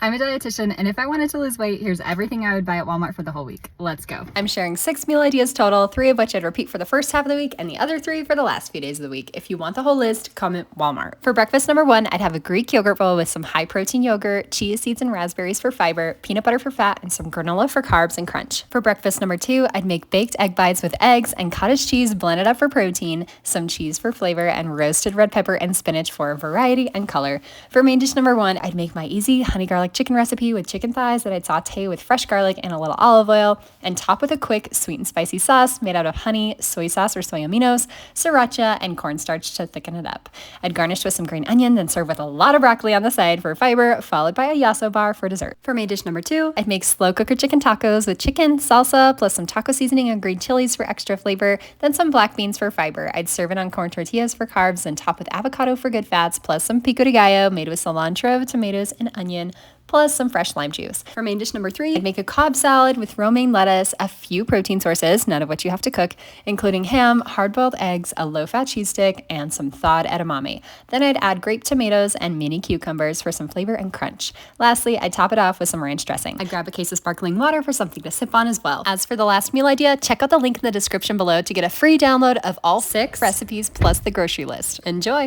I'm a dietitian, and if I wanted to lose weight, here's everything I would buy at Walmart for the whole week. Let's go. I'm sharing 6 meal ideas total, 3 of which I'd repeat for the first half of the week and the other 3 for the last few days of the week. If you want the whole list, comment Walmart. For breakfast number 1, I'd have a Greek yogurt bowl with some high protein yogurt, chia seeds and raspberries for fiber, peanut butter for fat, and some granola for carbs and crunch. For breakfast number 2, I'd make baked egg bites with eggs and cottage cheese blended up for protein, some cheese for flavor, and roasted red pepper and spinach for variety and color. For main dish number 1, I'd make my easy honey garlic chicken recipe with chicken thighs that I'd saute with fresh garlic and a little olive oil, and top with a quick sweet and spicy sauce made out of honey, soy sauce or soy aminos, sriracha, and cornstarch to thicken it up. I'd garnish with some green onion, then serve with a lot of broccoli on the side for fiber, followed by a yasso bar for dessert. For main dish number 2, I'd make slow cooker chicken tacos with chicken, salsa, plus some taco seasoning and green chilies for extra flavor, then some black beans for fiber. I'd serve it on corn tortillas for carbs, and top with avocado for good fats, plus some pico de gallo made with cilantro, tomatoes, and onion, plus some fresh lime juice. For main dish number 3, I'd make a Cobb salad with romaine lettuce, a few protein sources, none of which you have to cook, including ham, hard-boiled eggs, a low-fat cheese stick, and some thawed edamame. Then I'd add grape tomatoes and mini cucumbers for some flavor and crunch. Lastly, I'd top it off with some ranch dressing. I'd grab a case of sparkling water for something to sip on as well. As for the last meal idea, check out the link in the description below to get a free download of all 6 recipes plus the grocery list. Enjoy!